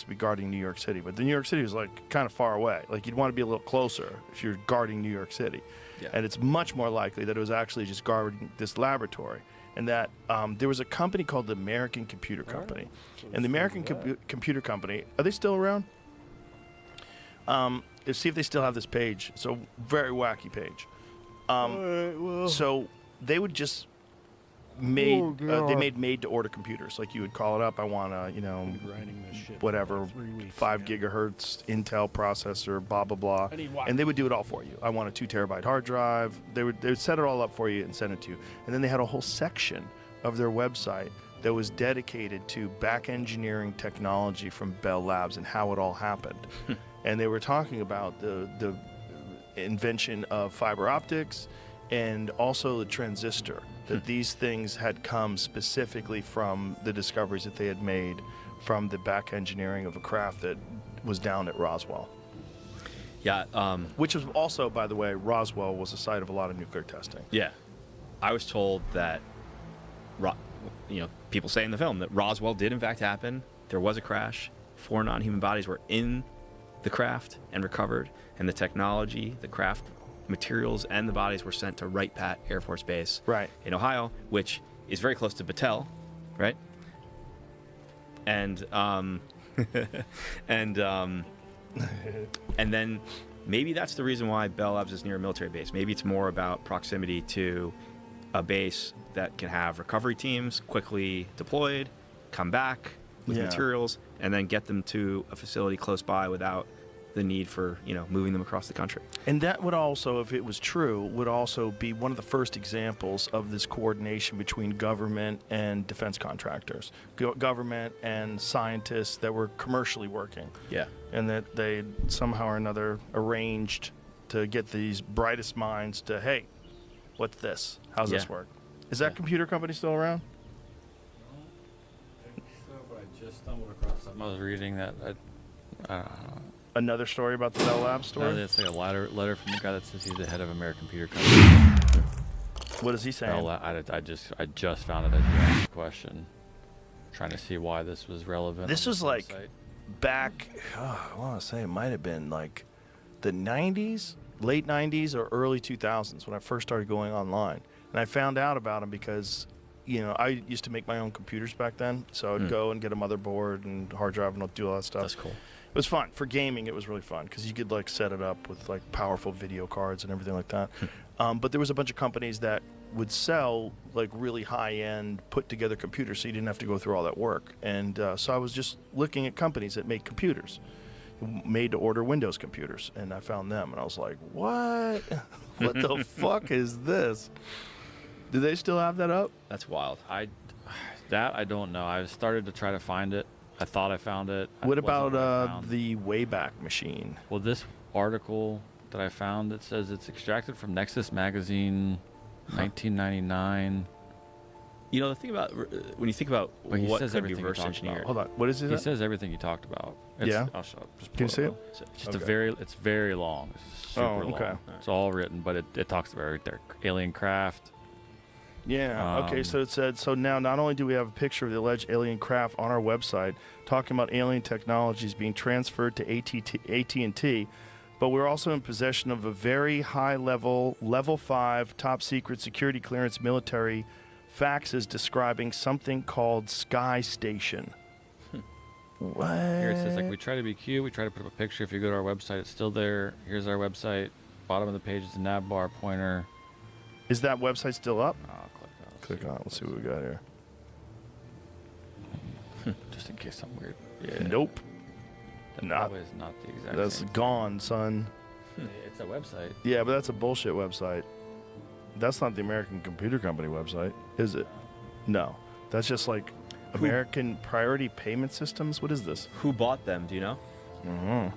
to be guarding New York City, but the New York City was like kind of far away. Like you'd want to be a little closer if you're guarding New York City. Yeah. And it's much more likely that it was actually just guarding this laboratory. And that there was a company called the American Computer Company. And the American Computer Company, are they still around? Let's see if they still have this page. It's a very wacky page. So they would just they made made-to-order computers. Like you would call it up, I want a, whatever, 5 gigahertz Intel processor, blah, blah, blah. And they would do it all for you. I want a 2 terabyte hard drive. They would set it all up for you and send it to you. And then they had a whole section of their website that was dedicated to back engineering technology from Bell Labs and how it all happened. And they were talking about the invention of fiber optics and also the transistor, that these things had come specifically from the discoveries that they had made from the back engineering of a craft that was down at Roswell. Yeah. Which was also, by the way, Roswell was a site of a lot of nuclear testing. Yeah. I was told that, people say in the film that Roswell did in fact happen. There was a crash. 4 non-human bodies were in the craft and recovered, and the technology, the craft materials, and the bodies were sent to Wright Pat Air Force Base in Ohio, which is very close to Battelle, right? And and then maybe that's the reason why Bell Labs is near a military base. Maybe it's more about proximity to a base that can have recovery teams quickly deployed, come back with materials, and then get them to a facility close by without the need for moving them across the country. And that would also, if it was true, would also be one of the first examples of this coordination between government and defense contractors, government and scientists that were commercially working. Yeah. And that they somehow or another arranged to get these brightest minds to, hey, what's this? How's this work? Is that computer company still around? I think so, but I just stumbled across something. I was reading that. Another story about the Bell Labs story? No, it's like a letter from the guy that says he's the head of American Computer Company. What is he saying? I just found it. I asked the question, trying to see why this was relevant. This was like back, I want to say it might have been like the 90s, late 90s or early 2000s when I first started going online. And I found out about him because, I used to make my own computers back then. So I'd go and get a motherboard and hard drive and I'd do all that stuff. That's cool. It was fun. For gaming, it was really fun because you could like set it up with like powerful video cards and everything like that. But there was a bunch of companies that would sell like really high-end put-together computers so you didn't have to go through all that work. And so I was just looking at companies that make computers, made-to-order Windows computers, and I found them. And I was like, what? What the fuck is this? Do they still have that up? That's wild. I don't know. I started to try to find it. I thought I found it. What about the Wayback Machine? Well, this article that I found, it says it's extracted from Nexus Magazine, 1999. The thing about when you think about what could reverse engineer. Hold on. What is it? He says everything you talked about. I'll show up. Just can you see it? It's just it's very long. It's super long. It's all written, but it talks about right there. Alien craft. Yeah, okay, so it said, so now not only do we have a picture of the alleged alien craft on our website talking about alien technologies being transferred to AT&T, but we're also in possession of a very high-level, level 5, top-secret security clearance military faxes describing something called Sky Station. What? Here it says, we try to be cute, we try to put up a picture. If you go to our website, it's still there. Here's our website. Bottom of the page is the nav bar pointer. Is that website still up? I'll click on it. Let's see what we got here. Just in case something weird. Yeah. Nope. That probably is not the exact That's same. gone, son. It's a website. Yeah, but that's a bullshit website. That's not the American Computer Company website, is it? No. That's just like American Priority Payment Systems. What is this? Who bought them? Do you know?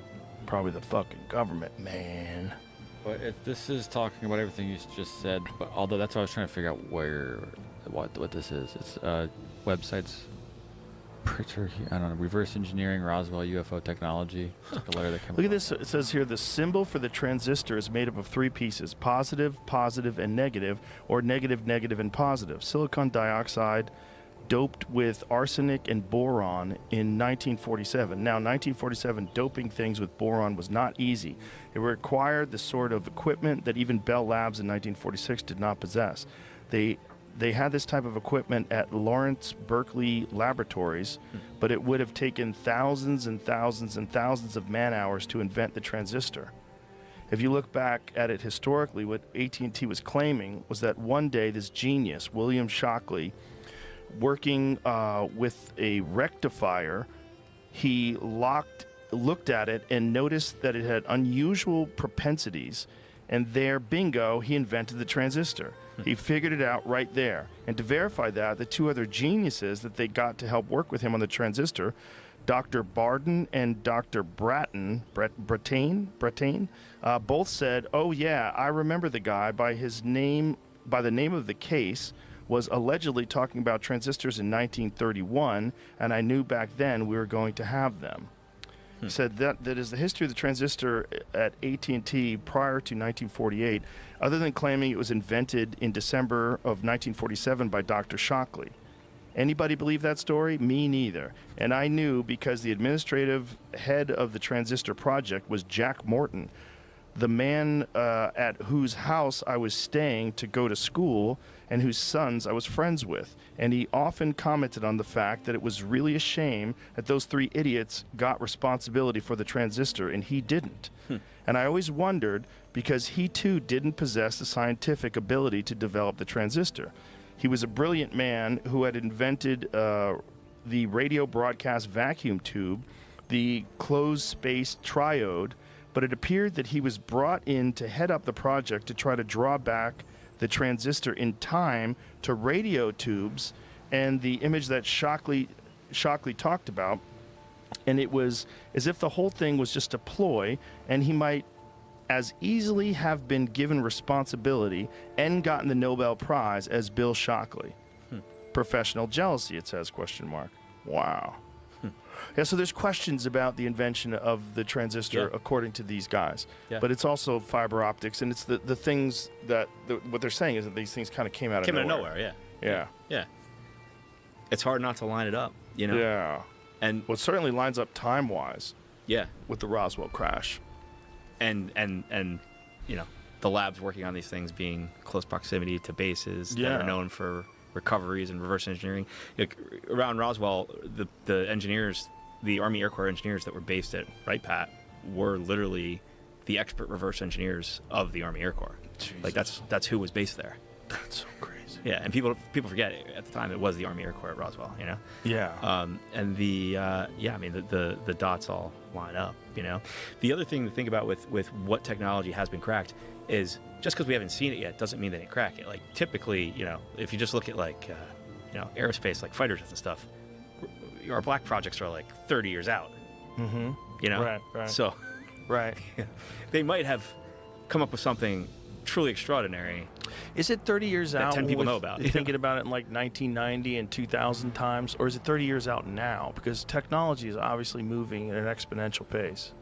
Probably the fucking government, man. But this is talking about everything you just said. But although that's what I was trying to figure out what this is. It's websites. I don't know. Reverse engineering Roswell UFO technology. It's like a letter that came. Look at this. It says here the symbol for the transistor is made up of 3 pieces: positive, positive, and negative, or negative, negative, and positive. Silicon dioxide doped with arsenic and boron in 1947. Now, 1947, doping things with boron was not easy. It required the sort of equipment that even Bell Labs in 1946 did not possess. They had this type of equipment at Lawrence Berkeley Laboratories, but it would have taken thousands and thousands and thousands of man-hours to invent the transistor. If you look back at it historically, what AT&T was claiming was that one day this genius, William Shockley, working with a rectifier, he looked at it and noticed that it had unusual propensities, and there, bingo, he invented the transistor. He figured it out right there. And to verify that, the two other geniuses that they got to help work with him on the transistor, Dr. Barden and Dr. Brattain, both said, "Oh yeah, I remember the guy by the name of the case, was allegedly talking about transistors in 1931, and I knew back then we were going to have them." He said that is the history of the transistor at AT&T prior to 1948, other than claiming it was invented in December of 1947 by Dr. Shockley. Anybody believe that story? Me neither. And I knew because the administrative head of the transistor project was Jack Morton, the man at whose house I was staying to go to school and whose sons I was friends with. And he often commented on the fact that it was really a shame that those three idiots got responsibility for the transistor and he didn't. And I always wondered because he too didn't possess the scientific ability to develop the transistor. He was a brilliant man who had invented the radio broadcast vacuum tube, the closed-space triode, but it appeared that he was brought in to head up the project to try to draw back the transistor in time to radio tubes and the image that Shockley talked about. And it was as if the whole thing was just a ploy, and he might as easily have been given responsibility and gotten the Nobel Prize as Bill Shockley. Professional jealousy, it says, question mark. Wow. Yeah, so there's questions about the invention of the transistor according to these guys. Yeah. But it's also fiber optics, and it's the things that, what they're saying is that these things kind of came out of nowhere. Yeah. It's hard not to line it up, you know? Yeah. And well, it certainly lines up time-wise. Yeah. With the Roswell crash. And you know, the labs working on these things being close proximity to bases that are known for recoveries and reverse engineering. Like, around Roswell, the engineers, the Army Air Corps engineers that were based at Wright Pat were literally the expert reverse engineers of the Army Air Corps. Jesus. Like that's who was based there. That's so crazy. Yeah, and people forget at the time it was the Army Air Corps at Roswell, you know. Yeah. And the dots all line up, you know. The other thing to think about with what technology has been cracked is just because we haven't seen it yet doesn't mean they didn't crack it. Like typically, you know, if you just look at like aerospace, like fighter jets and stuff, our black projects are like 30 years out. Mm-hmm. You know. Right. So. Right. They might have come up with something truly extraordinary. Is it 30 years out? 10 people know about. Thinking about it in like 1990 and 2000 times, or is it 30 years out now? Because technology is obviously moving at an exponential pace.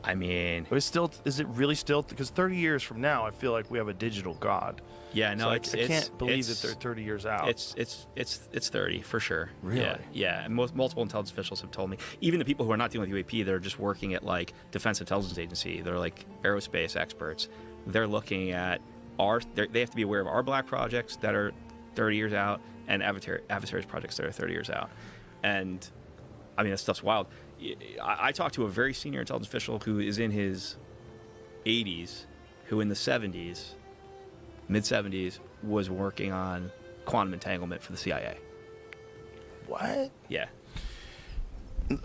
I mean, but is it really still? Because 30 years from now, I feel like we have a digital god. Yeah, no, so I can't believe that they're 30 years out. It's 30 for sure. Really? Yeah. And multiple intelligence officials have told me. Even the people who are not dealing with UAP, they're just working at like Defense Intelligence Agency. They're like aerospace experts. They're looking at they have to be aware of our black projects that are 30 years out and adversaries projects that are 30 years out. And I mean, that stuff's wild. I talked to a very senior intelligence official who is in his 80s, who in the 70s, mid-70s, was working on quantum entanglement for the CIA. What? Yeah.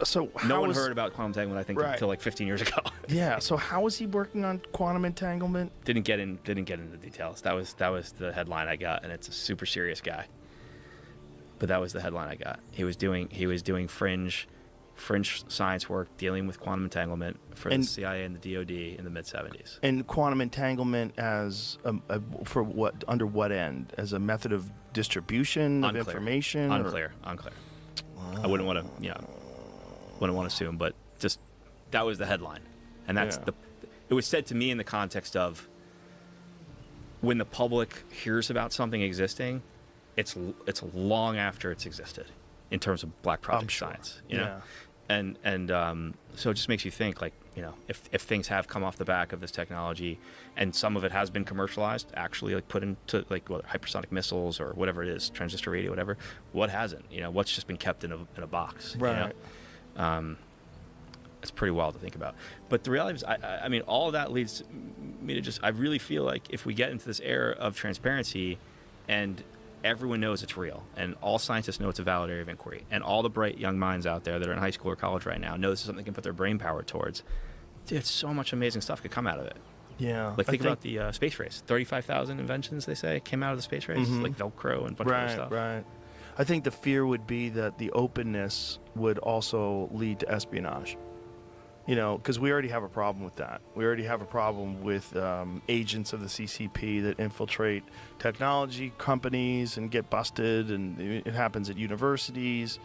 So no one heard about quantum entanglement, I think, until like 15 years ago. Yeah. So how was he working on quantum entanglement? Didn't get into the details. That was the headline I got, and it's a super serious guy. But that was the headline I got. He was doing fringe science work dealing with quantum entanglement for the CIA and the DoD in the mid-70s. And quantum entanglement as for what, under what end? As a method of distribution of information? Unclear. Wow. I wouldn't want to assume, but just that was the headline. And that's it was said to me in the context of when the public hears about something existing, it's long after it's existed in terms of black project sure. science, you know? And so it just makes you think, like, you know, if things have come off the back of this technology and some of it has been commercialized, actually, like, put into, like, hypersonic missiles or whatever it is, transistor radio, whatever, what hasn't? You know, what's just been kept in a box? Right. You know? It's pretty wild to think about. But the reality is, I mean, all of that leads me to just, I really feel like if we get into this era of transparency and everyone knows it's real, and all scientists know it's a valid area of inquiry, and all the bright young minds out there that are in high school or college right now know this is something they can put their brain power towards, dude, so much amazing stuff could come out of it. Yeah. Like, think about the space race. 35,000 inventions, they say, came out of the space race, like Velcro and a bunch of other stuff. Right. I think the fear would be that the openness would also lead to espionage. You know, because we already have a problem with that. We already have a problem with agents of the CCP that infiltrate technology companies and get busted, and it happens at universities.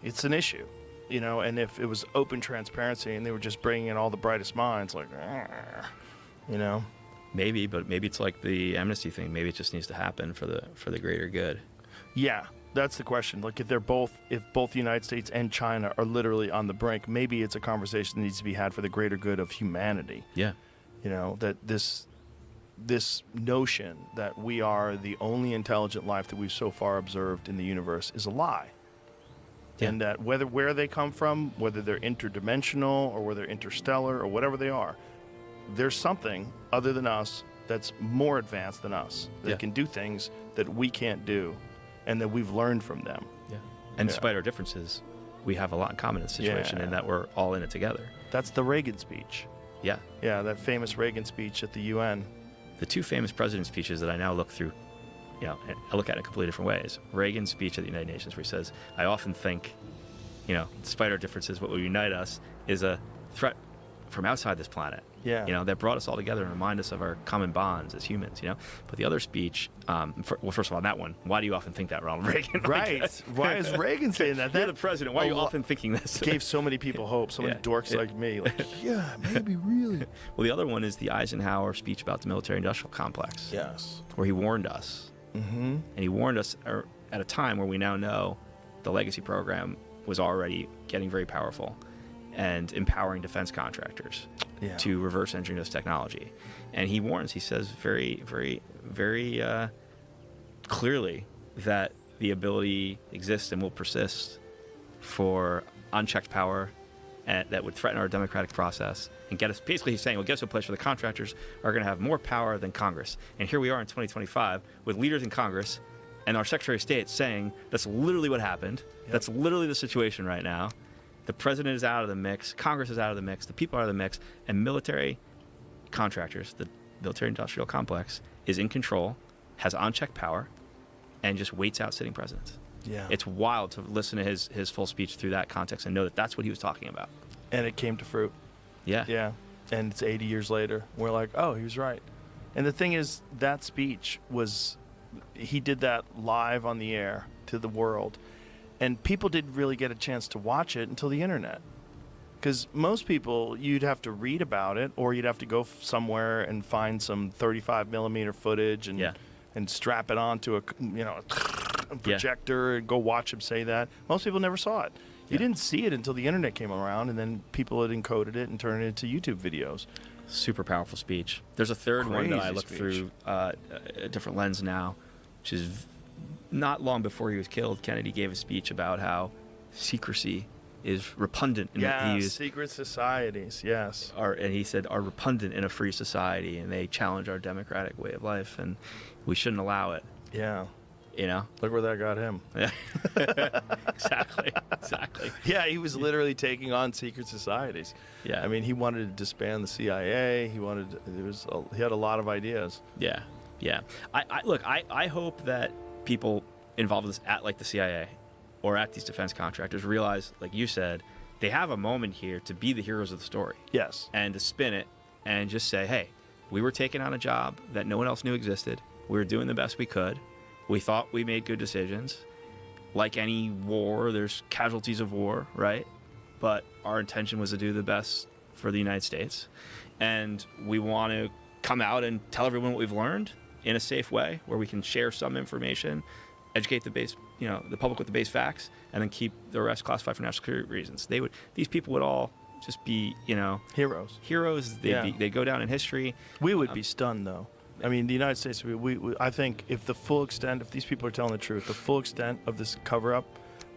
It's an issue, you know, and if it was open transparency and they were just bringing in all the brightest minds, like, you know. Maybe, but maybe it's like the amnesty thing. Maybe it just needs to happen for the greater good. Yeah. That's the question. Like, if both the United States and China are literally on the brink, maybe it's a conversation that needs to be had for the greater good of humanity. Yeah. You know, that this notion that we are the only intelligent life that we've so far observed in the universe is a lie. Yeah. And that where they come from, whether they're interdimensional or whether they're interstellar or whatever they are, there's something other than us that's more advanced than us that can do things that we can't do, and that we've learned from them. Yeah. And despite our differences, we have a lot in common in this situation, in that we're all in it together. That's the Reagan speech. Yeah. Yeah, that famous Reagan speech at the UN. The two famous president speeches that I now look through, you know, I look at it in completely different ways. Reagan's speech at the United Nations, where he says, I often think, you know, despite our differences, what will unite us is a threat from outside this planet. Yeah. You know, that brought us all together and remind us of our common bonds as humans, you know? But the other speech, well, first of all, on that one, why do you often think that, Ronald Reagan? Right. Why is Reagan saying that? You're the president. Why are you often thinking this? Gave so many people hope, so many dorks like me. Like, yeah, maybe really. Well, the other one is the Eisenhower speech about the military-industrial complex. Yes. Where he warned us. Mm-hmm. And he warned us at a time where we now know the legacy program was already getting very powerful and empowering defense contractors to reverse engineer this technology. And he warns, he says very, very, very clearly that the ability exists and will persist for unchecked power that would threaten our democratic process and get us, basically he's saying, well, get us to a place where the contractors are going to have more power than Congress. And here we are in 2025 with leaders in Congress and our Secretary of State saying that's literally what happened. Yep. That's literally the situation right now. The president is out of the mix, Congress is out of the mix, the people are out of the mix, and military contractors, the military-industrial complex, is in control, has unchecked power, and just waits out sitting presidents. Yeah. It's wild to listen to his full speech through that context and know that that's what he was talking about. And it came to fruit. Yeah. Yeah. And it's 80 years later. We're like, oh, he was right. And the thing is, that speech was, he did that live on the air to the world. And people didn't really get a chance to watch it until the internet. Because most people, you'd have to read about it, or you'd have to go somewhere and find some 35 millimeter footage and strap it onto a projector and go watch him say that. Most people never saw it. You didn't see it until the internet came around, and then people had encoded it and turned it into YouTube videos. Super powerful speech. There's a third one that I look through a different lens now, which is not long before he was killed. Kennedy gave a speech about how secrecy is repugnant. Secret societies, yes. And he said are repugnant in a free society, and they challenge our democratic way of life, and we shouldn't allow it. Yeah. You know? Look where that got him. Yeah. Exactly. Yeah, he was literally taking on secret societies. Yeah. I mean, he wanted to disband the CIA. He had a lot of ideas. Yeah. I hope that people involved with this at like the CIA or at these defense contractors realize, like you said, they have a moment here to be the heroes of the story. Yes. And to spin it and just say, hey, we were taking on a job that no one else knew existed. We were doing the best we could. We thought we made good decisions. Like any war, there's casualties of war, right? But our intention was to do the best for the United States. And we want to come out and tell everyone what we've learned in a safe way where we can share some information educate the base, the public with the base facts, and then keep the rest classified for national security reasons. These people would all just be, Heroes. They'd go down in history. We would be stunned, though. I mean, the United States, I think if these people are telling the truth, the full extent of this cover-up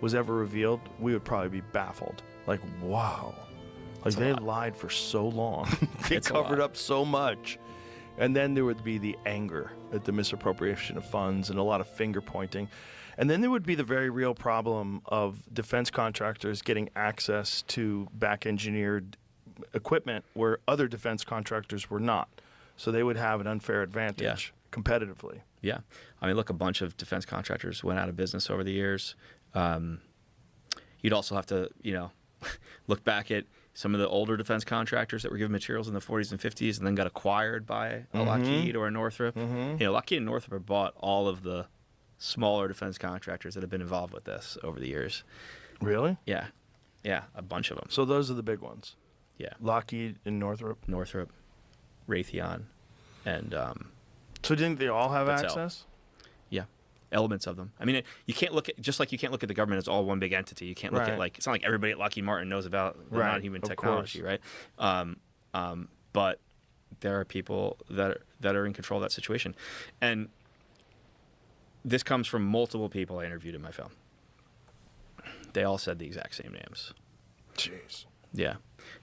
was ever revealed, we would probably be baffled. Like, wow. Like, they lied for so long. They covered up so much. And then there would be the anger at the misappropriation of funds and a lot of finger-pointing. And then there would be the very real problem of defense contractors getting access to back-engineered equipment where other defense contractors were not. So they would have an unfair advantage competitively. Yeah. I mean, look, a bunch of defense contractors went out of business over the years. You'd also have to, look back at some of the older defense contractors that were given materials in the 40s and 50s and then got acquired by a Lockheed or a Northrop. Lockheed and Northrop bought all of the smaller defense contractors that have been involved with this over the years. Really? Yeah. Yeah, a bunch of them. So those are the big ones. Yeah. Lockheed and Northrop. Raytheon, and so didn't they all have That's access? Yeah, elements of them. I mean, you can't look at just like you can't look at the government as all one big entity. You can't look at it's not like everybody at Lockheed Martin knows about the non-human technology, right? But there are people that are in control of that situation, and this comes from multiple people I interviewed in my film. They all said the exact same names. Jeez. Yeah.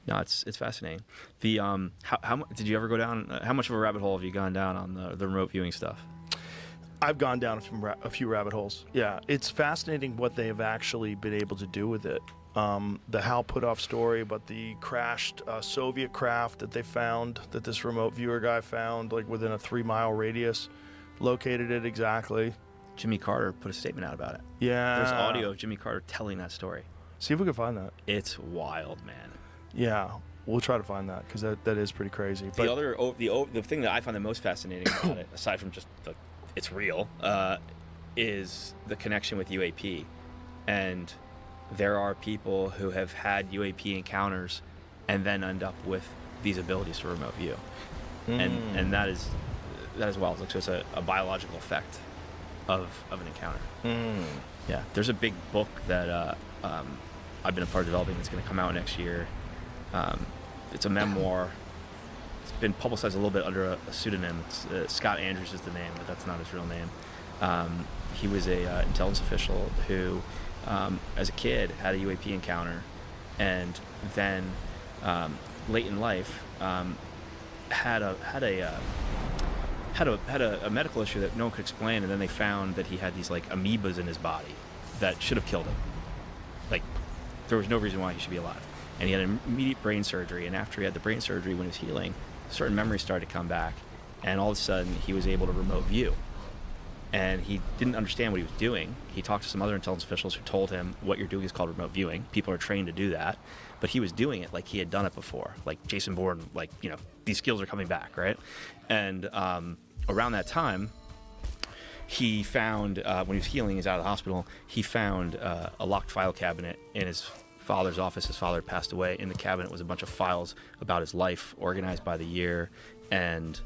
No, it's fascinating. The how did you ever go down? How much of a rabbit hole have you gone down on the remote viewing stuff? I've gone down a few rabbit holes. Yeah, it's fascinating what they have actually been able to do with it. The Hal Puthoff story about the crashed Soviet craft that they found, that this remote viewer guy found, like within a 3-mile radius, located it exactly. Jimmy Carter put a statement out about it. Yeah. There's audio of Jimmy Carter telling that story. See if we can find that. It's wild, man. Yeah, we'll try to find that because that is pretty crazy. The thing that I find the most fascinating about it, aside from just it's real, is the connection with UAP. And there are people who have had UAP encounters and then end up with these abilities to remote view. And that is wild. So it's a biological effect of an encounter. Yeah, there's a big book that I've been a part of developing that's going to come out next year. It's a memoir. It's been publicized a little bit under a pseudonym. Scott Andrews is the name, but that's not his real name. He was a intelligence official who, as a kid, had a UAP encounter, and then late in life had a medical issue that no one could explain, and then they found that he had these like amoebas in his body that should have killed him. Like, there was no reason why he should be alive. And he had an immediate brain surgery, and after he had the brain surgery, when he was healing, certain memories started to come back, and all of a sudden he was able to remote view. And he didn't understand what he was doing. He talked to some other intelligence officials who told him, what you're doing is called remote viewing. People are trained to do that. But he was doing it like he had done it before. Like Jason Bourne, these skills are coming back, right? And around that time, he found, when he was healing, he's out of the hospital, he found a locked file cabinet in his father's office. His father had passed away. In the cabinet was a bunch of files about his life, organized by the year, and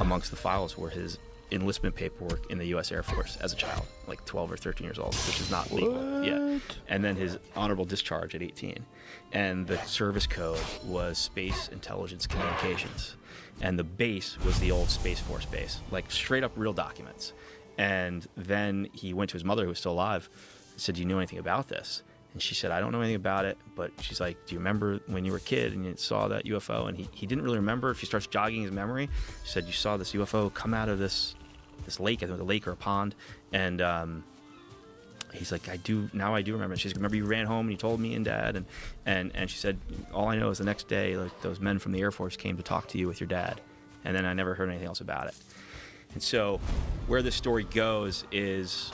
amongst the files were his enlistment paperwork in the U.S. Air Force as a child, like 12 or 13 years old, which is not legal. Yeah. And then his honorable discharge at 18. And the service code was Space Intelligence Communications. And the base was the old Space Force base, like straight up real documents. And then he went to his mother, who was still alive, and said, do you know anything about this? And she said, I don't know anything about it, but she's like, do you remember when you were a kid and you saw that UFO? And he didn't really remember. She starts jogging his memory. She said, you saw this UFO come out of this lake, I think it was a lake or a pond. And he's like, I do remember. She's like, remember you ran home and you told me and Dad? And she said, all I know is the next day, like, those men from the Air Force came to talk to you with your dad. And then I never heard anything else about it. And so where this story goes is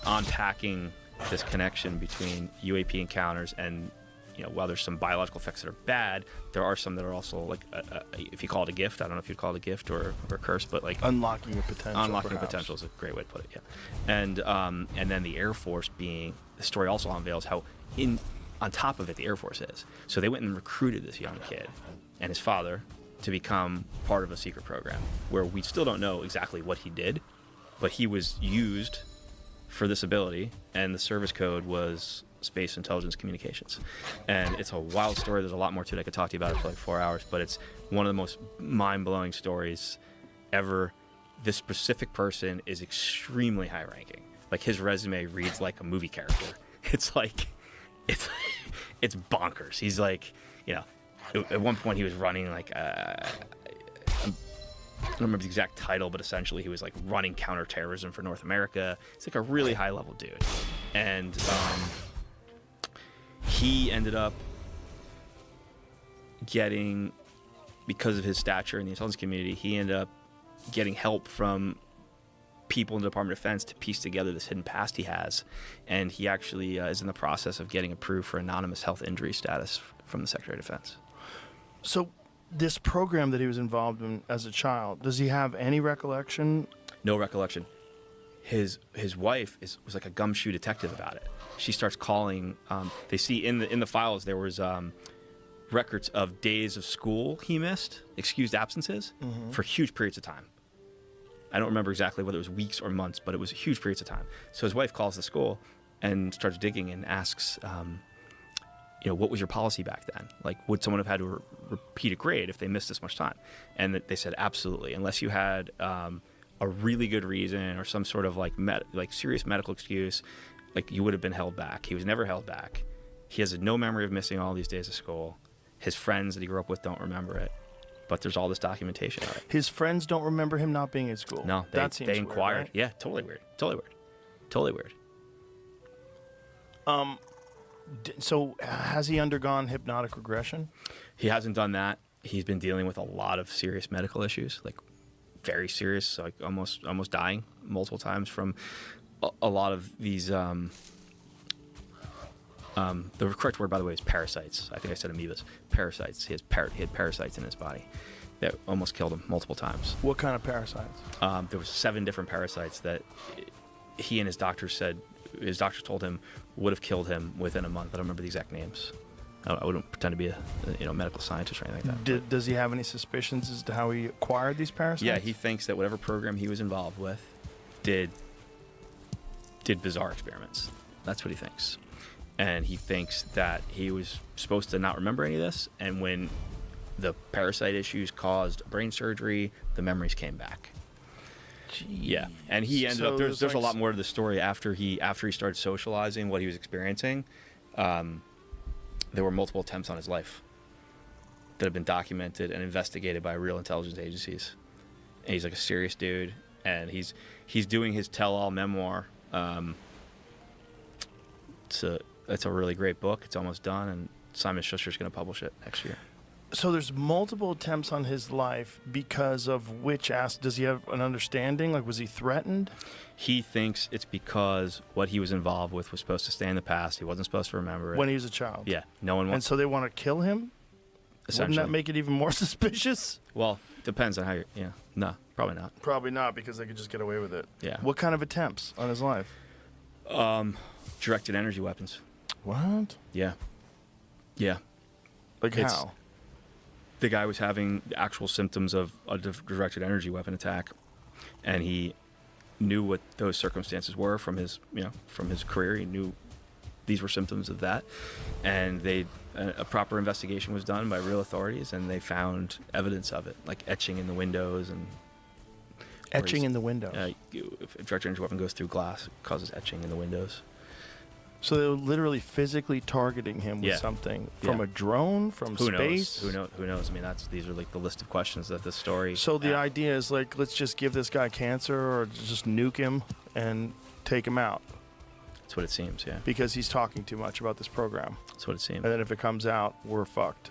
unpacking this connection between UAP encounters and, while there's some biological effects that are bad, there are some that are also like, if you call it a gift, I don't know if you'd call it a gift or a curse, but like unlocking a potential. Unlocking perhaps. a potential is a great way to put it. Yeah, and then the Air Force being, the story also unveils how on top of it the Air Force is. So they went and recruited this young kid and his father to become part of a secret program where we still don't know exactly what he did, but he was used for this ability, and the service code was Space Intelligence Communications. And it's a wild story. There's a lot more to it. I could talk to you about it for like 4 hours, but it's one of the most mind-blowing stories ever. This specific person is extremely high-ranking. Like, his resume reads like a movie character. It's like, it's bonkers. He's like, you know, at one point he was running like I don't remember the exact title, but essentially he was like running counterterrorism for North America. He's like a really high-level dude, and he ended up getting, because of his stature in the intelligence community, he ended up getting help from people in the Department of Defense to piece together this hidden past he has, and he actually is in the process of getting approved for anonymous health injury status from the Secretary of Defense. So this program that he was involved in as a child, does he have any recollection? No recollection. His wife was like a gumshoe detective about it. She starts calling. They see in the files there was records of days of school he missed, excused absences, for huge periods of time. I don't remember exactly whether it was weeks or months, but it was huge periods of time. So his wife calls the school and starts digging and asks, you know, what was your policy back then? Like, would someone have had to repeat a grade if they missed this much time? And they said, absolutely, unless you had a really good reason or some sort of like serious medical excuse, like you would have been held back. He was never held back. He has no memory of missing all these days of school. His friends that he grew up with don't remember it, but there's all this documentation of it. His friends don't remember him not being at school. No, that seems they inquired. Weird, right? Yeah, totally weird. Totally weird. So has he undergone hypnotic regression? He hasn't done that. He's been dealing with a lot of serious medical issues, like very serious, like almost dying multiple times from a lot of these. The correct word, by the way, is parasites. I think I said amoebas. Parasites. He had parasites in his body that almost killed him multiple times. What kind of parasites? There was 7 different parasites that he and his doctor said. His doctor told him would have killed him within a month. I don't remember the exact names. I wouldn't pretend to be a medical scientist or anything like that. Does he have any suspicions as to how he acquired these parasites? Yeah, he thinks that whatever program he was involved with did bizarre experiments. That's what he thinks. And he thinks that he was supposed to not remember any of this, and when the parasite issues caused brain surgery, the memories came back. Jeez. Yeah, and he ended up. There's a lot more to the story after he started socializing what he was experiencing. There were multiple attempts on his life that have been documented and investigated by real intelligence agencies. And he's like a serious dude, and he's doing his tell-all memoir. It's a really great book. It's almost done, and Simon Schuster's going to publish it next year. So there's multiple attempts on his life because of which does he have an understanding? Like, was he threatened? He thinks it's because what he was involved with was supposed to stay in the past. He wasn't supposed to remember it. When he was a child? Yeah. No one wants. And so they want to kill him? Essentially. Wouldn't that make it even more suspicious? Well, depends on how you're. Yeah. No, probably not. Probably not, because they could just get away with it. Yeah. What kind of attempts on his life? Directed energy weapons. What? Yeah. Yeah. Like how? The guy was having actual symptoms of a directed energy weapon attack, and he knew what those circumstances were from his career. He knew these were symptoms of that, and a proper investigation was done by real authorities, and they found evidence of it, like etching in the windows and etching in the windows. If a directed energy weapon goes through glass, it causes etching in the windows. So they were literally physically targeting him with something from a drone, from space. Who knows? I mean, these are like the list of questions that this story. So the idea is like, let's just give this guy cancer, or just nuke him and take him out. That's what it seems. Yeah. Because he's talking too much about this program. That's what it seems. And then if it comes out, we're fucked.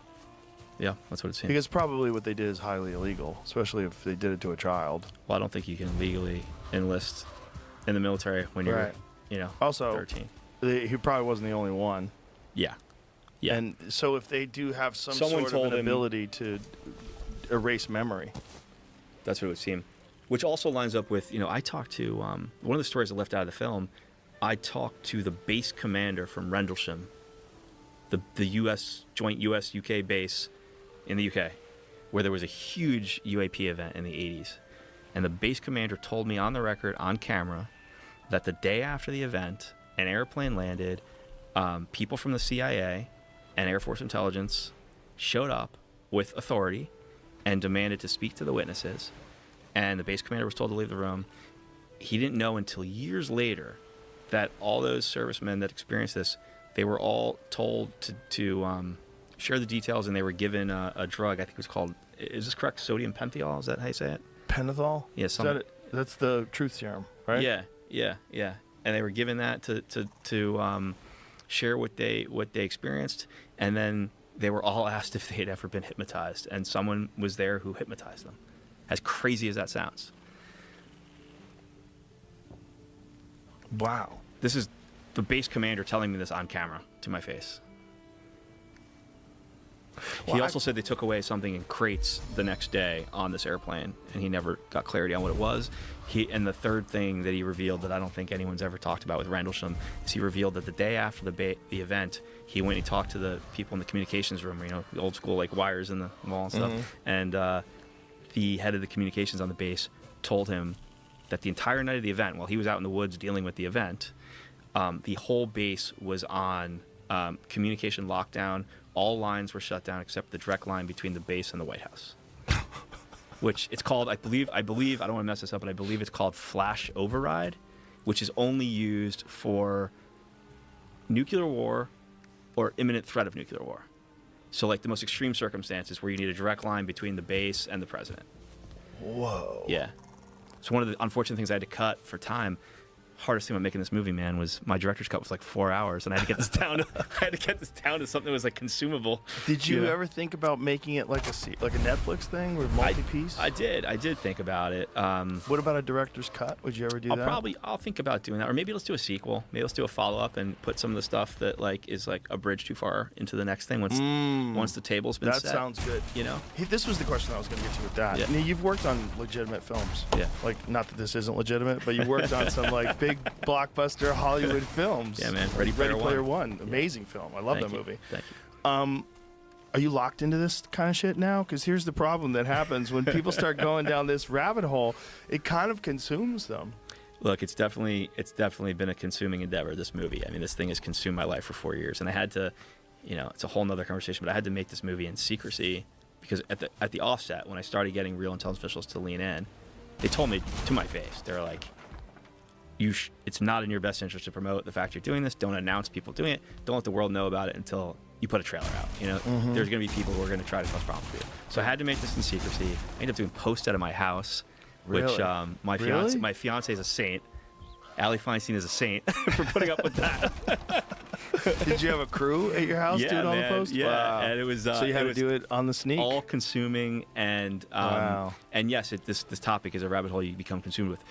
Yeah, that's what it seems. Because probably what they did is highly illegal, especially if they did it to a child. Well, I don't think you can legally enlist in the military when you're, also 13. He probably wasn't the only one. Yeah. And so if they do have someone sort of an ability to erase memory. That's what it would seem. Which also lines up with, I talked to, one of the stories I left out of the film, I talked to the base commander from Rendlesham, the joint US-UK base in the UK, where there was a huge UAP event in the 80s. And the base commander told me on the record, on camera, that the day after the event, an airplane landed, people from the CIA and Air Force Intelligence showed up with authority and demanded to speak to the witnesses, and the base commander was told to leave the room. He didn't know until years later that all those servicemen that experienced this, they were all told to share the details, and they were given a drug. I think it was called, is this correct? Sodium pentothal? Is that how you say it? Pentothal? Yeah, Is that it? That's the truth serum, right? Yeah. And they were given that to share what they experienced, and then they were all asked if they had ever been hypnotized, and someone was there who hypnotized them. As crazy as that sounds. Wow. This is the base commander telling me this on camera to my face. Well, he also said they took away something in crates the next day on this airplane, and he never got clarity on what it was. And the third thing that he revealed that I don't think anyone's ever talked about with Rendlesham is he revealed that the day after the event, he went and he talked to the people in the communications room, the old school like wires in the wall and stuff, and the head of the communications on the base told him that the entire night of the event, while he was out in the woods dealing with the event, the whole base was on communication lockdown. All lines were shut down except the direct line between the base and the White House, which it's called, I believe, I don't want to mess this up, but I believe it's called flash override, which is only used for nuclear war or imminent threat of nuclear war. So like the most extreme circumstances where you need a direct line between the base and the president. Whoa. Yeah. So one of the unfortunate things I had to cut for time, hardest thing about making this movie, man, was my director's cut was like 4 hours, and I had to get this down to something that was like consumable. Did you ever think about making it like a Netflix thing or multi-piece? I did think about it. What about a director's cut? Would you ever do that? I'll think about doing that, or maybe let's do a sequel. Maybe let's do a follow-up and put some of the stuff that like is like a bridge too far into the next thing once the table's been set. That sounds good. Hey, this was the question I was going to get to with that. Yeah. I mean, you've worked on legitimate films. Yeah. Like, not that this isn't legitimate, but you worked on some like big blockbuster Hollywood films. Yeah, man. Ready Player One. Amazing film. I love that movie. Thank you. Are you locked into this kind of shit now? Because here's the problem that happens when people start going down this rabbit hole. It kind of consumes them. Look, it's definitely been a consuming endeavor, this movie. I mean, this thing has consumed my life for 4 years, and I had to, it's a whole nother conversation, but I had to make this movie in secrecy because at the offset, when I started getting real intelligence officials to lean in, they told me to my face, they're like, it's not in your best interest to promote the fact you're doing this. Don't announce people doing it. Don't let the world know about it until you put a trailer out. There's going to be people who are going to try to cause problems for you. So I had to make this in secrecy. I ended up doing posts out of my house, which my fiance is a saint. Allie Feinstein is a saint for putting up with that. Did you have a crew at your house doing all the posts? Yeah, wow. And it was so you had to do it on the sneak. All consuming, and wow. And yes, this topic is a rabbit hole you become consumed with.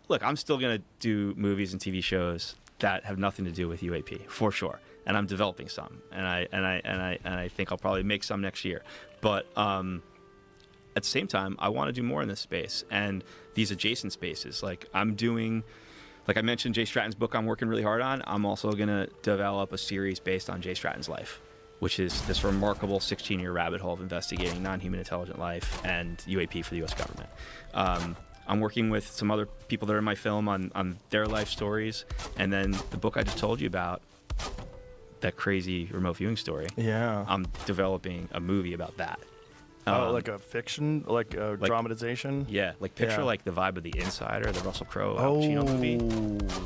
Look, I'm still gonna do movies and TV shows that have nothing to do with UAP for sure, and I'm developing some, and I think I'll probably make some next year. But at the same time, I want to do more in this space and these adjacent spaces. Like I'm doing. Like I mentioned, Jay Stratton's book I'm working really hard on. I'm also going to develop a series based on Jay Stratton's life, which is this remarkable 16-year rabbit hole of investigating non-human intelligent life and UAP for the U.S. government. I'm working with some other people that are in my film on their life stories. And then the book I just told you about, that crazy remote viewing story, yeah, I'm developing a movie about that. Like a fiction, like a dramatization? Yeah, picture like the vibe of The Insider, the Russell Crowe Al Pacino movie,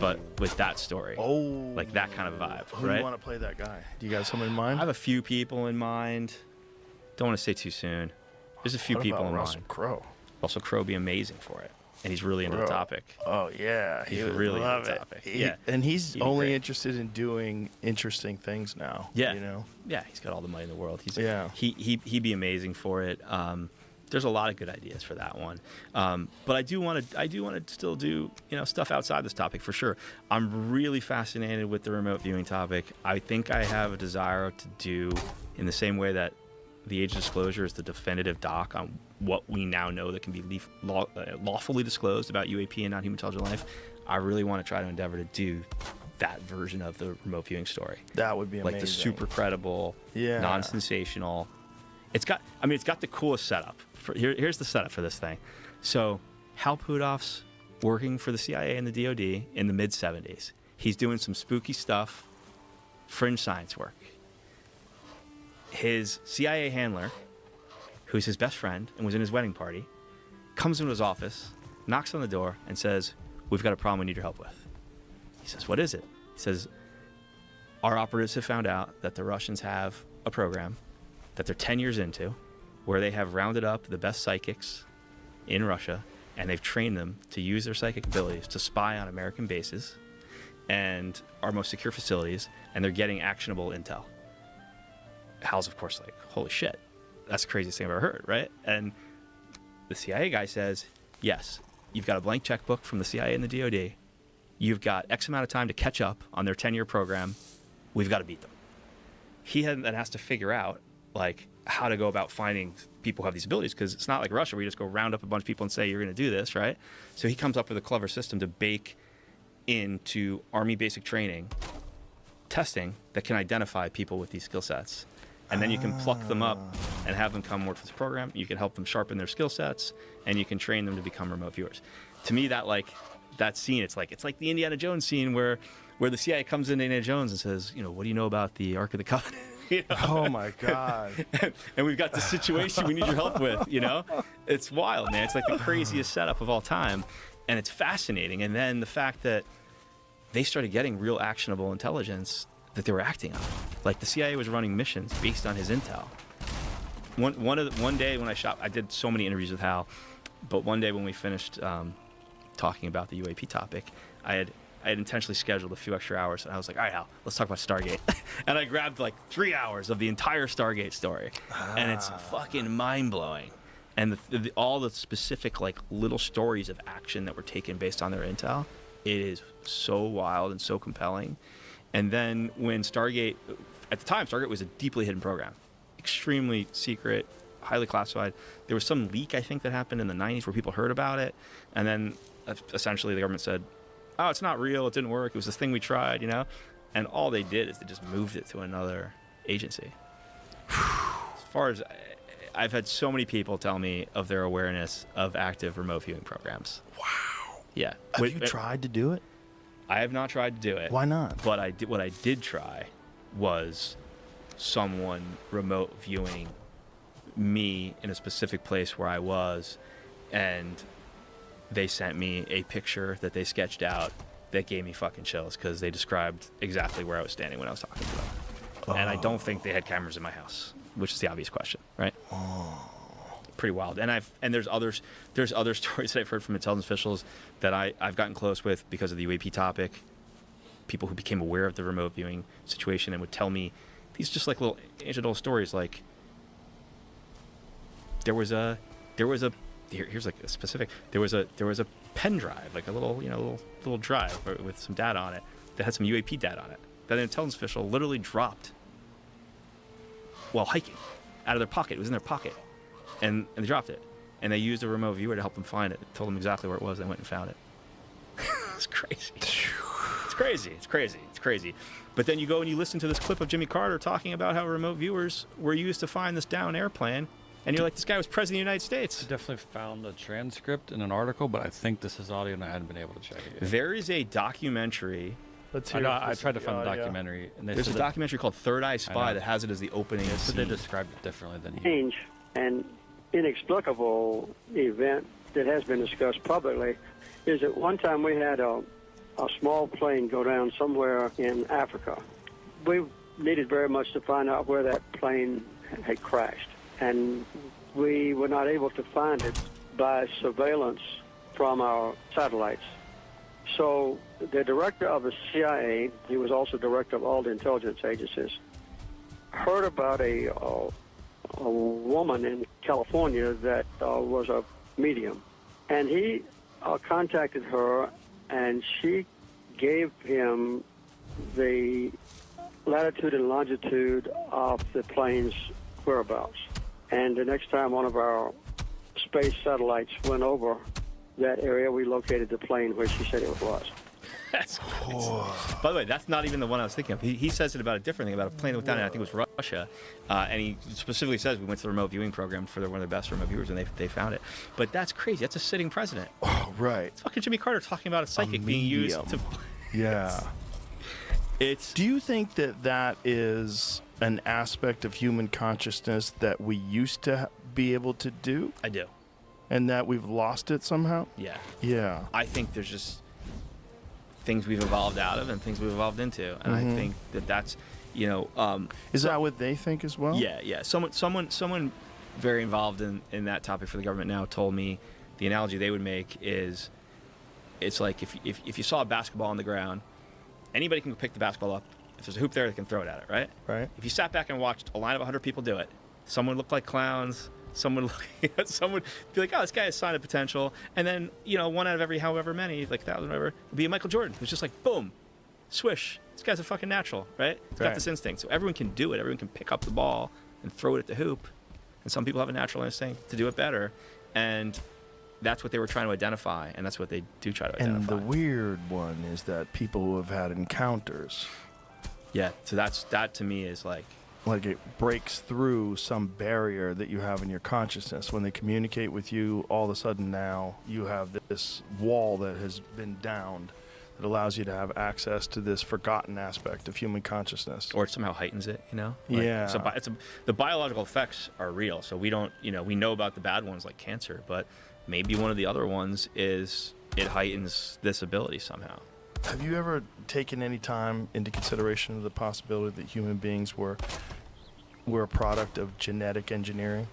but with that story. Like that kind of vibe, Who right? do you want to play that guy? Do you got someone in mind? I have a few people in mind. Don't want to say too soon. There's a few what people about in Russell mind. Crowe? Russell Crowe would be amazing for it. And he's really into the topic. Oh, yeah. He's really into the topic. And he's only interested in doing interesting things now. Yeah. You know? Yeah, he's got all the money in the world. He'd be amazing for it. There's a lot of good ideas for that one. But I do want to still do, stuff outside this topic for sure. I'm really fascinated with the remote viewing topic. I think I have a desire to do, in the same way that the age of disclosure is the definitive doc on what we now know that can be lawfully disclosed about UAP and non-human intelligent life. I really want to try to endeavor to do that version of the remote viewing story. That would be amazing. Like the super credible, non-sensational. It's got the coolest setup. Here's the setup for this thing. So Hal Puthoff's working for the CIA and the DoD in the mid-'70s. He's doing some spooky stuff, fringe science work. His CIA handler, who's his best friend and was in his wedding party, comes into his office, knocks on the door, and says, "We've got a problem we need your help with." He says, "What is it?" He says, "Our operatives have found out that the Russians have a program that they're 10 years into where they have rounded up the best psychics in Russia, and they've trained them to use their psychic abilities to spy on American bases and our most secure facilities, and they're getting actionable intel." Hal's, of course, like, "Holy shit, that's the craziest thing I've ever heard," right? And the CIA guy says, "Yes, you've got a blank checkbook from the CIA and the DoD. You've got X amount of time to catch up on their 10-year program. We've got to beat them." He then has to figure out, like, how to go about finding people who have these abilities, because it's not like Russia where you just go round up a bunch of people and say, "You're going to do this," right? So he comes up with a clever system to bake into Army basic training testing that can identify people with these skill sets. And then you can pluck them up and have them come work for this program. You can help them sharpen their skill sets, and you can train them to become remote viewers. To me, that scene, it's like the Indiana Jones scene where the CIA comes into Indiana Jones and says, "What do you know about the Ark of the Covenant?" Oh my God. and we've got the situation we need your help with, It's wild, man. It's like the craziest setup of all time. And it's fascinating. And then the fact that they started getting real actionable intelligence that they were acting on. Like, the CIA was running missions based on his intel. One day when I did so many interviews with Hal, but one day when we finished talking about the UAP topic, I had intentionally scheduled a few extra hours, and I was like, "All right, Hal, let's talk about Stargate." And I grabbed like 3 hours of the entire Stargate story, and it's fucking mind-blowing. And all the specific, like, little stories of action that were taken based on their intel, it is so wild and so compelling. And then when Stargate, at the time, Stargate was a deeply hidden program, extremely secret, highly classified. There was some leak, I think, that happened in the 90s where people heard about it. And then essentially the government said, "Oh, it's not real. It didn't work. It was this thing we tried," And all they did is they just moved it to another agency. As far as I've had so many people tell me of their awareness of active remote viewing programs. Wow. Yeah. Have you tried to do it? I have not tried to do it. Why not? But what I did try was someone remote viewing me in a specific place where I was, and they sent me a picture that they sketched out that gave me fucking chills, because they described exactly where I was standing when I was talking to them. Oh. And I don't think they had cameras in my house, which is the obvious question, right? Oh. Pretty wild. And there's other stories that I've heard from intelligence officials that I've gotten close with because of the UAP topic. People who became aware of the remote viewing situation and would tell me these just like little ancient stories, like here's like a specific, there was a pen drive, like a little drive with some data on it that had some UAP data on it that an intelligence official literally dropped while hiking out of their pocket. It was in their pocket. And they dropped it. And they used a remote viewer to help them find it. It told them exactly where it was. They went and found it. It's crazy. It's crazy. But then you go and you listen to this clip of Jimmy Carter talking about how remote viewers were used to find this down airplane. And you're like, this guy was president of the United States. I definitely found a transcript in an article, but I think this is audio and I hadn't been able to check it yet. There is a documentary. I tried to find the documentary. And there's a documentary called Third Eye Spy that has it as the opening scene. So they described it differently than you. Change and inexplicable event that has been discussed publicly is that one time we had a small plane go down somewhere in Africa. We needed very much to find out where that plane had crashed, and we were not able to find it by surveillance from our satellites. So the director of the CIA, he was also director of all the intelligence agencies, heard about a woman in California that was a medium. And he contacted her, and she gave him the latitude and longitude of the plane's whereabouts. And the next time one of our space satellites went over that area, we located the plane where she said it was. That's crazy. By the way, that's not even the one I was thinking of. He says it about a different thing, about a plane that went down, and I think it was Russia. And he specifically says we went to the remote viewing program for one of the best remote viewers, and they found it. But that's crazy. That's a sitting president. Oh, right. It's fucking Jimmy Carter talking about a psychic being used to... Yeah. Do you think that is an aspect of human consciousness that we used to be able to do? I do. And that we've lost it somehow? Yeah. Yeah. I think there's just things we've evolved out of and things we've evolved into. And I think that's, you know... is that what they think as well? Yeah. Someone very involved in that topic for the government now told me the analogy they would make is it's like if you saw a basketball on the ground, anybody can pick the basketball up. If there's a hoop there, they can throw it at it, right? Right. If you sat back and watched a line of 100 people do it, some would look like clowns, some would be like, oh, this guy has sign of potential. And then, you know, one out of every however many, like 1,000 or whatever, would be a Michael Jordan, who's just like, boom, swish. This guy's a fucking natural, right? He's got this instinct. So everyone can do it. Everyone can pick up the ball and throw it at the hoop. And some people have a natural instinct to do it better. And that's what they were trying to identify. And that's what they do try to identify. And the weird one is that people who have had encounters. Yeah. So that to me is like it breaks through some barrier that you have in your consciousness. When they communicate with you, all of a sudden now you have this wall that has been downed that allows you to have access to this forgotten aspect of human consciousness. Or it somehow heightens it, you know? Like, yeah. So the biological effects are real. So we don't, you know, we know about the bad ones like cancer, but maybe one of the other ones is it heightens this ability somehow. Have you ever taken any time into consideration of the possibility that human beings were a product of genetic engineering?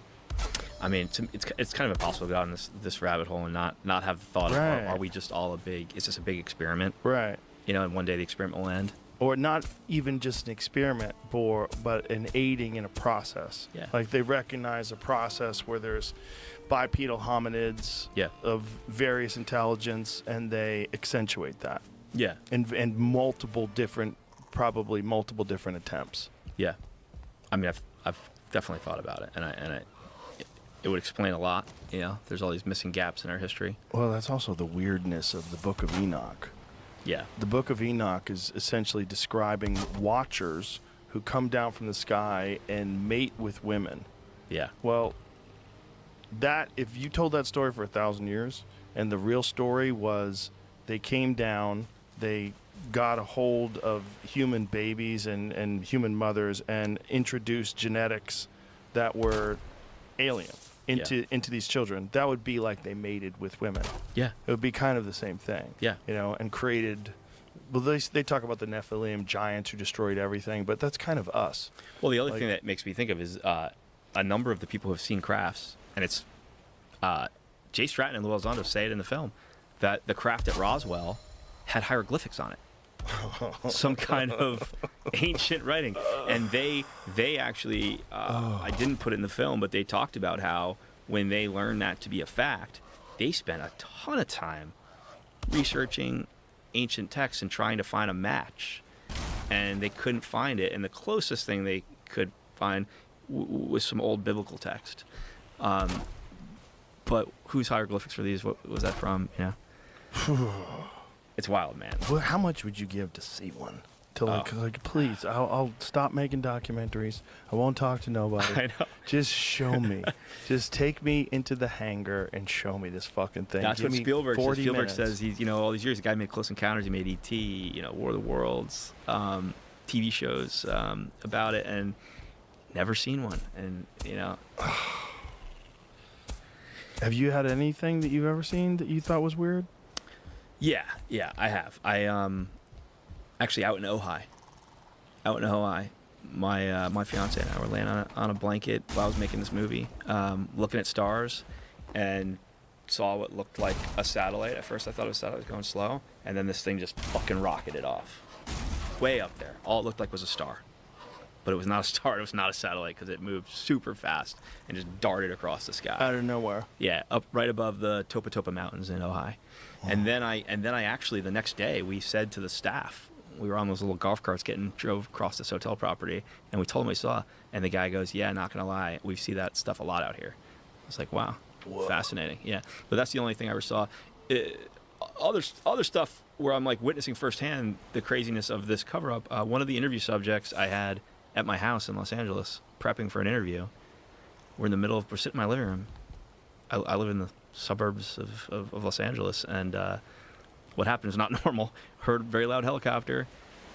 I mean, it's kind of impossible to go down this rabbit hole and not have the thought of, are we just all is this a big experiment? Right. You know, and one day the experiment will end. Or not even just an experiment, but an aiding in a process. Yeah. Like they recognize a process where there's bipedal hominids of various intelligence, and they accentuate that. Yeah. And probably multiple different attempts. Yeah. I mean, I've definitely thought about it, and it would explain a lot. You know, there's all these missing gaps in our history. Well, that's also the weirdness of the Book of Enoch. Yeah. The Book of Enoch is essentially describing watchers who come down from the sky and mate with women. Yeah. Well, if you told that story for 1,000 years, and the real story was they came down, they got a hold of human babies and human mothers and introduced genetics that were alien into these children, that would be like they mated with women. Yeah. It would be kind of the same thing. Yeah. You know, and created... Well, they talk about the Nephilim giants who destroyed everything, but that's kind of us. Well, the other thing that makes me think of is a number of the people who have seen crafts, and it's Jay Stratton and Lou Elizondo say it in the film, that the craft at Roswell had hieroglyphics on it. Some kind of ancient writing. And they actually, I didn't put it in the film, but they talked about how when they learned that to be a fact, they spent a ton of time researching ancient texts and trying to find a match. And they couldn't find it. And the closest thing they could find was some old biblical text. But whose hieroglyphics were these? What was that from? You know? It's wild, man. Well, how much would you give to see one? To please, I'll stop making documentaries. I won't talk to nobody. I know. Just show me. Just take me into the hangar and show me this fucking thing. That's Give what me Spielberg says. 40 Spielberg minutes. says he's, you know, all these years, the guy made Close Encounters, he made E.T., you know, War of the Worlds, TV shows about it, and never seen one. And, you know. Have you had anything that you've ever seen that you thought was weird? Yeah, I have. I actually out in Ojai, my fiance and I were laying on a blanket while I was making this movie, looking at stars, and saw what looked like a satellite. At first, I thought it was a satellite going slow, and then this thing just fucking rocketed off, way up there. All it looked like was a star, but it was not a star. It was not a satellite because it moved super fast and just darted across the sky. Out of nowhere. Yeah, up right above the Topa Topa Mountains in Ojai. And then I actually the next day we said to the staff, we were on those little golf carts drove across this hotel property, and we told them we saw, and the guy goes, yeah, not gonna lie, we see that stuff a lot out here. I was like, wow. Whoa. Fascinating. Yeah, but that's the only thing I ever saw. other stuff where I'm like witnessing firsthand the craziness of this cover up. One of the interview subjects I had at my house in Los Angeles, prepping for an interview. We're in the middle of, we're sitting in my living room. I live in the suburbs of Los Angeles, and what happened is not normal. Heard a very loud helicopter,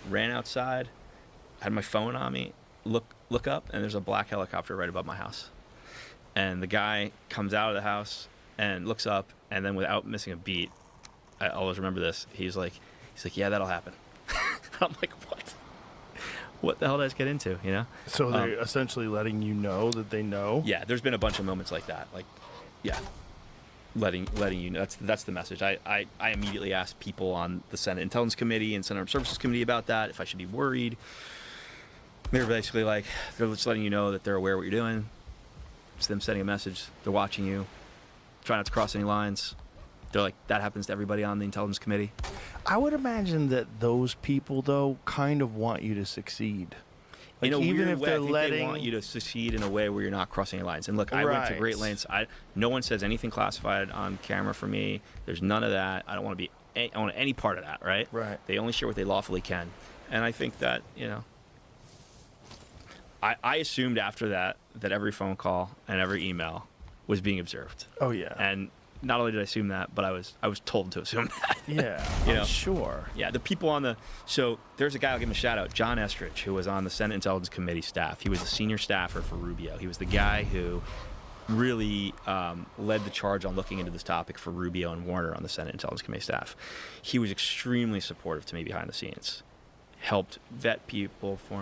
ran outside, had my phone on me, look up, and there's a black helicopter right above my house. And the guy comes out of the house and looks up, and then without missing a beat, I always remember this. He's like, yeah, that'll happen. I'm like, what? What the hell did I just get into? You know? So they're essentially letting you know that they know. Yeah, there's been a bunch of moments like that. Like, yeah, letting you know. That's the message. I immediately asked people on the Senate Intelligence Committee and Senate Armed Services Committee about that, if I should be worried. They're basically like, they're just letting you know that they're aware of what you're doing. It's them sending a message. They're watching you. Try not to cross any lines. They're like, that happens to everybody on the Intelligence Committee. I would imagine that those people, though, kind of want you to succeed. Like, in a even weird if way, they're I think letting they want you to succeed in a way where you're not crossing any lines. And look, I went to great lengths. No one says anything classified on camera for me. There's none of that. I don't want to be. I want any part of that. Right. Right. They only share what they lawfully can. And I think that, you know, I assumed after that every phone call and every email was being observed. Oh yeah. And not only did I assume that, but I was told to assume that. Yeah. You know? I'm sure. Yeah, the people on the... So there's a guy, I'll give him a shout out, John Estridge, who was on the Senate Intelligence Committee staff. He was a senior staffer for Rubio. He was the guy who really led the charge on looking into this topic for Rubio and Warner on the Senate Intelligence Committee staff. He was extremely supportive to me behind the scenes. Helped vet people for me.